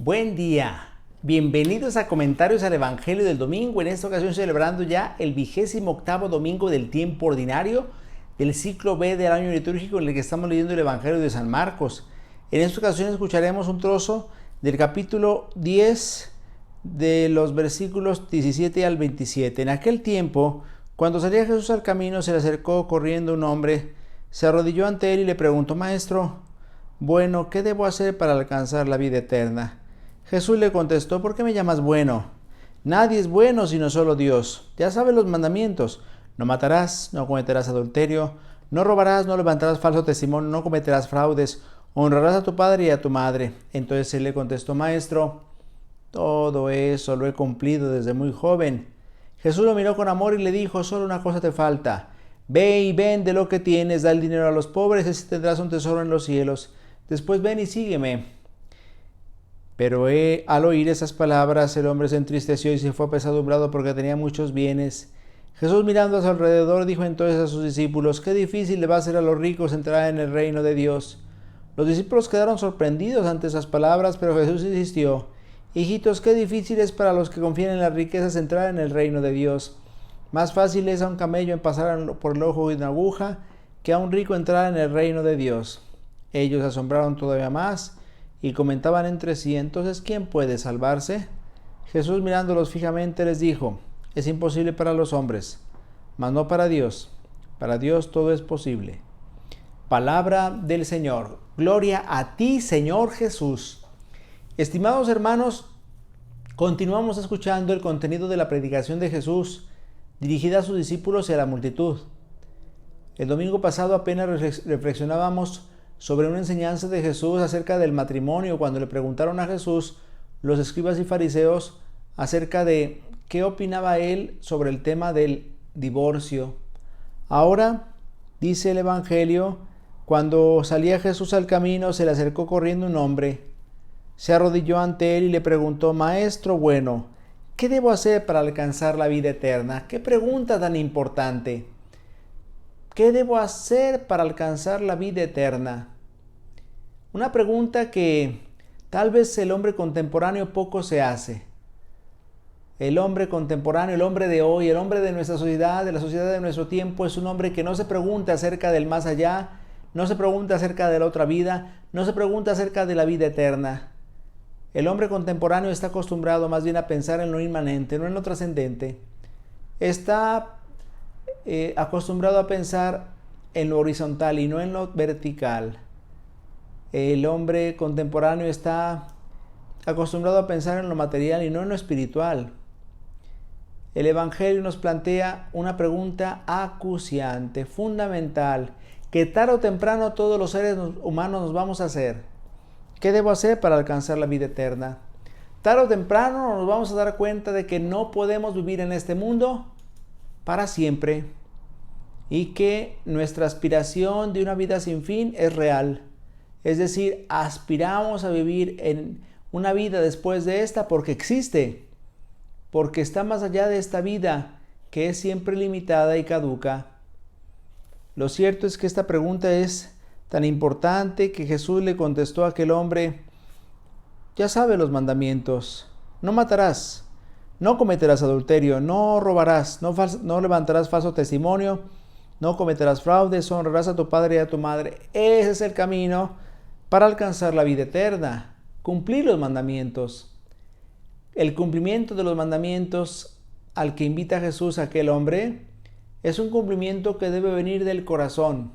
Buen día, bienvenidos a Comentarios al Evangelio del Domingo, en esta ocasión celebrando ya el 28º domingo del tiempo ordinario del ciclo B del año litúrgico en el que estamos leyendo el Evangelio de San Marcos. En esta ocasión escucharemos un trozo del capítulo 10 de los versículos 17 al 27. En aquel tiempo, cuando salía Jesús al camino, se le acercó corriendo un hombre, se arrodilló ante él y le preguntó: Maestro, bueno, ¿qué debo hacer para alcanzar la vida eterna? Jesús le contestó: ¿por qué me llamas bueno? Nadie es bueno sino solo Dios. Ya sabes los mandamientos: no matarás, no cometerás adulterio, no robarás, no levantarás falso testimonio, no cometerás fraudes, honrarás a tu padre y a tu madre. Entonces él le contestó: Maestro, todo eso lo he cumplido desde muy joven. Jesús lo miró con amor y le dijo: solo una cosa te falta. Ve y vende lo que tienes, da el dinero a los pobres y así tendrás un tesoro en los cielos. Después ven y sígueme. Pero al oír esas palabras, el hombre se entristeció y se fue apesadumbrado porque tenía muchos bienes. Jesús, mirando a su alrededor, dijo entonces a sus discípulos: qué difícil le va a ser a los ricos entrar en el reino de Dios. Los discípulos quedaron sorprendidos ante esas palabras, pero Jesús insistió: hijitos, qué difícil es para los que confían en las riquezas entrar en el reino de Dios. Más fácil es a un camello en pasar por el ojo de una aguja que a un rico entrar en el reino de Dios. Ellos se asombraron todavía más y comentaban entre sí: entonces, ¿quién puede salvarse? Jesús, mirándolos fijamente, les dijo: es imposible para los hombres, mas no para Dios. Para Dios todo es posible. Palabra del Señor. Gloria a ti, Señor Jesús. Estimados hermanos, continuamos escuchando el contenido de la predicación de Jesús dirigida a sus discípulos y a la multitud. El domingo pasado apenas reflexionábamos sobre una enseñanza de Jesús acerca del matrimonio, cuando le preguntaron a Jesús los escribas y fariseos acerca de qué opinaba él sobre el tema del divorcio. Ahora, dice el Evangelio, cuando salía Jesús al camino, se le acercó corriendo un hombre, se arrodilló ante él y le preguntó: Maestro bueno, ¿qué debo hacer para alcanzar la vida eterna? ¡Qué pregunta tan importante! ¿Qué debo hacer para alcanzar la vida eterna? Una pregunta que tal vez el hombre contemporáneo poco se hace. El hombre contemporáneo, el hombre de hoy, el hombre de nuestra sociedad, de la sociedad de nuestro tiempo, es un hombre que no se pregunta acerca del más allá, no se pregunta acerca de la otra vida, no se pregunta acerca de la vida eterna. El hombre contemporáneo está acostumbrado más bien a pensar en lo inmanente, no en lo trascendente. Está acostumbrado a pensar en lo horizontal y no en lo vertical. El hombre contemporáneo está acostumbrado a pensar en lo material y no en lo espiritual. El Evangelio nos plantea una pregunta acuciante, fundamental, que tarde o temprano todos los seres humanos nos vamos a hacer. ¿Qué debo hacer para alcanzar la vida eterna? Tarde o temprano nos vamos a dar cuenta de que no podemos vivir en este mundo para siempre y que nuestra aspiración de una vida sin fin es real. Es decir, aspiramos a vivir en una vida después de esta porque existe, porque está más allá de esta vida que es siempre limitada y caduca. Lo cierto es que esta pregunta es tan importante que Jesús le contestó a aquel hombre: ya sabe los mandamientos: no matarás, no cometerás adulterio, no robarás, no levantarás falso testimonio, no cometerás fraudes, honrarás a tu padre y a tu madre. Ese es el camino para alcanzar la vida eterna, cumplir los mandamientos. El cumplimiento de los mandamientos al que invita Jesús a aquel hombre es un cumplimiento que debe venir del corazón,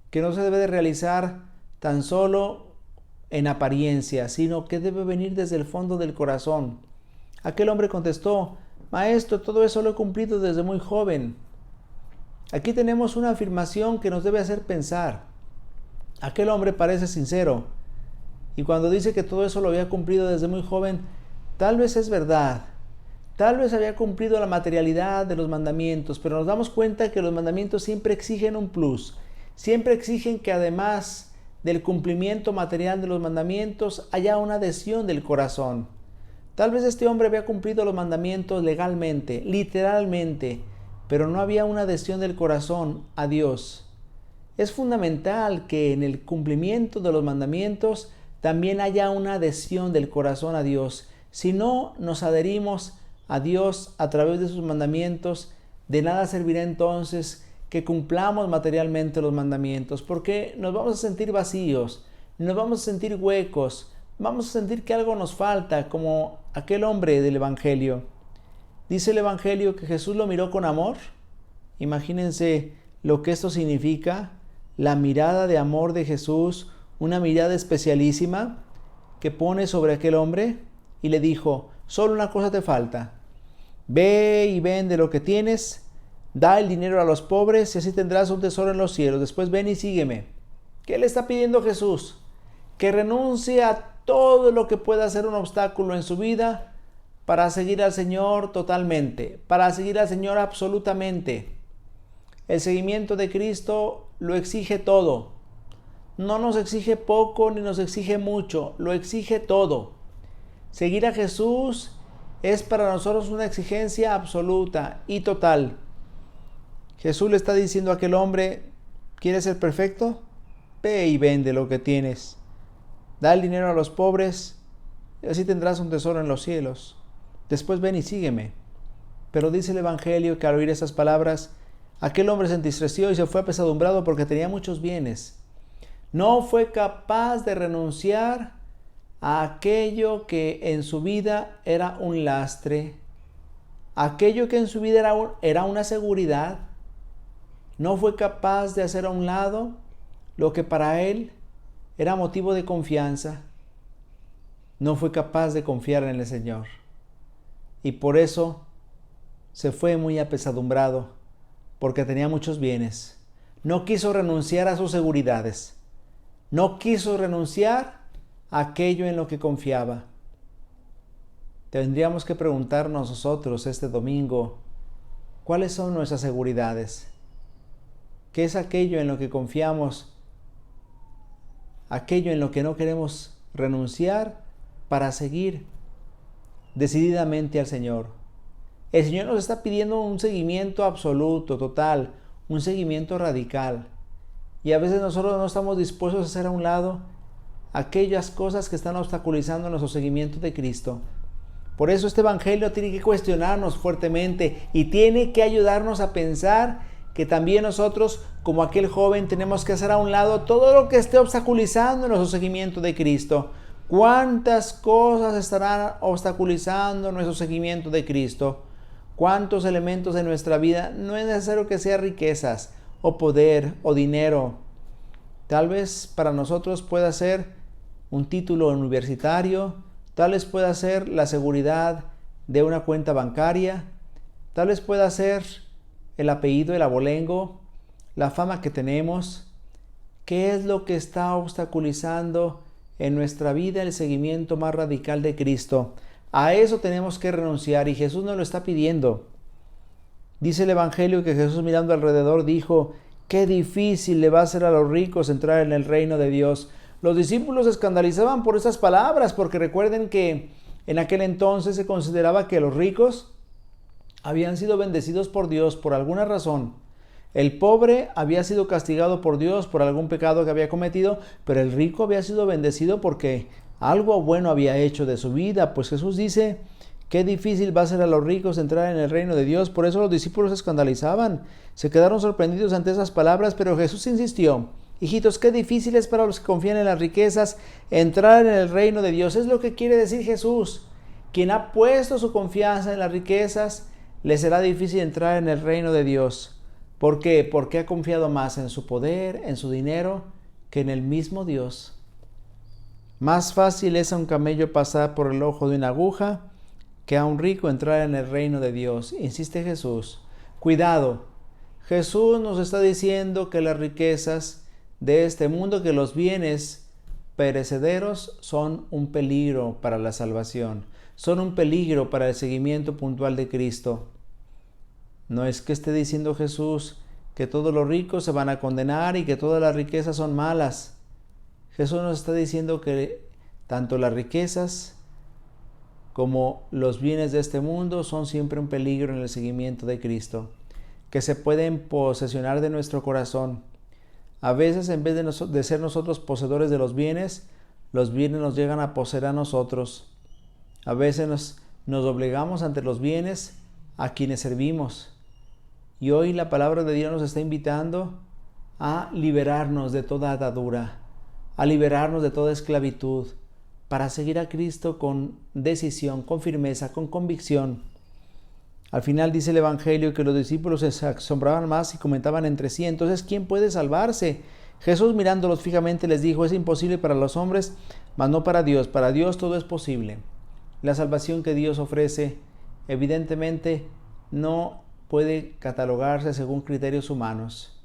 que no se debe de realizar tan solo en apariencia, sino que debe venir desde el fondo del corazón. Aquel hombre contestó: Maestro, todo eso lo he cumplido desde muy joven. Aquí tenemos una afirmación que nos debe hacer pensar. Aquel hombre parece sincero, y cuando dice que todo eso lo había cumplido desde muy joven, tal vez es verdad. Tal vez había cumplido la materialidad de los mandamientos, pero nos damos cuenta que los mandamientos siempre exigen un plus. Siempre exigen que además del cumplimiento material de los mandamientos haya una adhesión del corazón. Tal vez este hombre había cumplido los mandamientos legalmente, literalmente, pero no había una adhesión del corazón a Dios. Es fundamental que en el cumplimiento de los mandamientos también haya una adhesión del corazón a Dios. Si no nos adherimos a Dios a través de sus mandamientos, de nada servirá entonces que cumplamos materialmente los mandamientos, porque nos vamos a sentir vacíos, nos vamos a sentir huecos, vamos a sentir que algo nos falta, como aquel hombre del Evangelio. Dice el Evangelio que Jesús lo miró con amor. Imagínense lo que esto significa, la mirada de amor de Jesús, una mirada especialísima que pone sobre aquel hombre y le dijo: solo una cosa te falta, ve y vende lo que tienes, da el dinero a los pobres y así tendrás un tesoro en los cielos, después ven y sígueme. ¿Qué le está pidiendo Jesús? Que renuncie a todo lo que pueda ser un obstáculo en su vida para seguir al Señor totalmente, para seguir al Señor absolutamente. El seguimiento de Cristo lo exige todo. No nos exige poco ni nos exige mucho, lo exige todo. Seguir a Jesús es para nosotros una exigencia absoluta y total. Jesús le está diciendo a aquel hombre: ¿quieres ser perfecto? Ve y vende lo que tienes. Da el dinero a los pobres y así tendrás un tesoro en los cielos. Después ven y sígueme. Pero dice el Evangelio que al oír esas palabras, aquel hombre se entristeció y se fue apesadumbrado porque tenía muchos bienes. No fue capaz de renunciar a aquello que en su vida era un lastre, aquello que en su vida era una seguridad. No fue capaz de hacer a un lado lo que para él era motivo de confianza. No fue capaz de confiar en el Señor. Y por eso se fue muy apesadumbrado, porque tenía muchos bienes. No quiso renunciar a sus seguridades. No quiso renunciar a aquello en lo que confiaba. Tendríamos que preguntarnos nosotros este domingo: ¿cuáles son nuestras seguridades? ¿Qué es aquello en lo que confiamos? Aquello en lo que no queremos renunciar para seguir decididamente al Señor. El Señor nos está pidiendo un seguimiento absoluto, total, un seguimiento radical. Y a veces nosotros no estamos dispuestos a hacer a un lado aquellas cosas que están obstaculizando nuestro seguimiento de Cristo. Por eso este Evangelio tiene que cuestionarnos fuertemente y tiene que ayudarnos a pensar que también nosotros, como aquel joven, tenemos que hacer a un lado todo lo que esté obstaculizando nuestro seguimiento de Cristo. ¿Cuántas cosas estarán obstaculizando nuestro seguimiento de Cristo? ¿Cuántos elementos de nuestra vida? No es necesario que sean riquezas o poder o dinero. Tal vez para nosotros pueda ser un título universitario, tal vez pueda ser la seguridad de una cuenta bancaria, tal vez pueda ser el apellido, el abolengo, la fama que tenemos. ¿Qué es lo que está obstaculizando en nuestra vida el seguimiento más radical de Cristo? A eso tenemos que renunciar y Jesús nos lo está pidiendo. Dice el Evangelio que Jesús, mirando alrededor, dijo: qué difícil le va a ser a los ricos entrar en el reino de Dios. Los discípulos se escandalizaban por esas palabras, porque recuerden que en aquel entonces se consideraba que los ricos habían sido bendecidos por Dios por alguna razón. El pobre había sido castigado por Dios por algún pecado que había cometido, pero el rico había sido bendecido porque algo bueno había hecho de su vida. Pues Jesús dice: qué difícil va a ser a los ricos entrar en el reino de Dios. Por eso los discípulos se escandalizaban, se quedaron sorprendidos ante esas palabras, pero Jesús insistió: hijitos, qué difícil es para los que confían en las riquezas entrar en el reino de Dios. Es lo que quiere decir Jesús. Quien ha puesto su confianza en las riquezas, le será difícil entrar en el reino de Dios. ¿Por qué? Porque ha confiado más en su poder, en su dinero, que en el mismo Dios. Más fácil es a un camello pasar por el ojo de una aguja que a un rico entrar en el reino de Dios, insiste Jesús. Cuidado, Jesús nos está diciendo que las riquezas de este mundo, que los bienes perecederos son un peligro para la salvación, son un peligro para el seguimiento puntual de Cristo. No es que esté diciendo Jesús que todos los ricos se van a condenar y que todas las riquezas son malas. Jesús nos está diciendo que tanto las riquezas como los bienes de este mundo son siempre un peligro en el seguimiento de Cristo, que se pueden posesionar de nuestro corazón. A veces, en vez de ser nosotros poseedores de los bienes, los bienes nos llegan a poseer a nosotros. A veces nos doblegamos ante los bienes a quienes servimos. Y hoy la palabra de Dios nos está invitando a liberarnos de toda atadura, a liberarnos de toda esclavitud, para seguir a Cristo con decisión, con firmeza, con convicción. Al final dice el Evangelio que los discípulos se asombraban más y comentaban entre sí: entonces, ¿quién puede salvarse? Jesús, mirándolos fijamente, les dijo: es imposible para los hombres, mas no para Dios. Para Dios todo es posible. La salvación que Dios ofrece, evidentemente, no puede catalogarse según criterios humanos.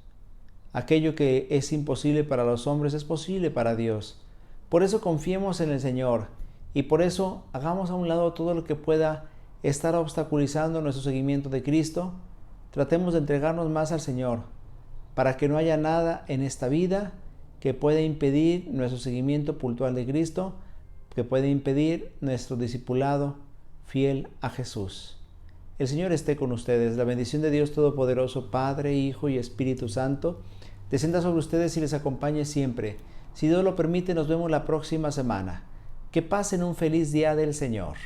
Aquello que es imposible para los hombres es posible para Dios. Por eso confiemos en el Señor y por eso hagamos a un lado todo lo que pueda estar obstaculizando nuestro seguimiento de Cristo. Tratemos de entregarnos más al Señor para que no haya nada en esta vida que pueda impedir nuestro seguimiento puntual de Cristo, que pueda impedir nuestro discipulado fiel a Jesús. El Señor esté con ustedes. La bendición de Dios Todopoderoso, Padre, Hijo y Espíritu Santo, descienda sobre ustedes y les acompañe siempre. Si Dios lo permite, nos vemos la próxima semana. Que pasen un feliz día del Señor.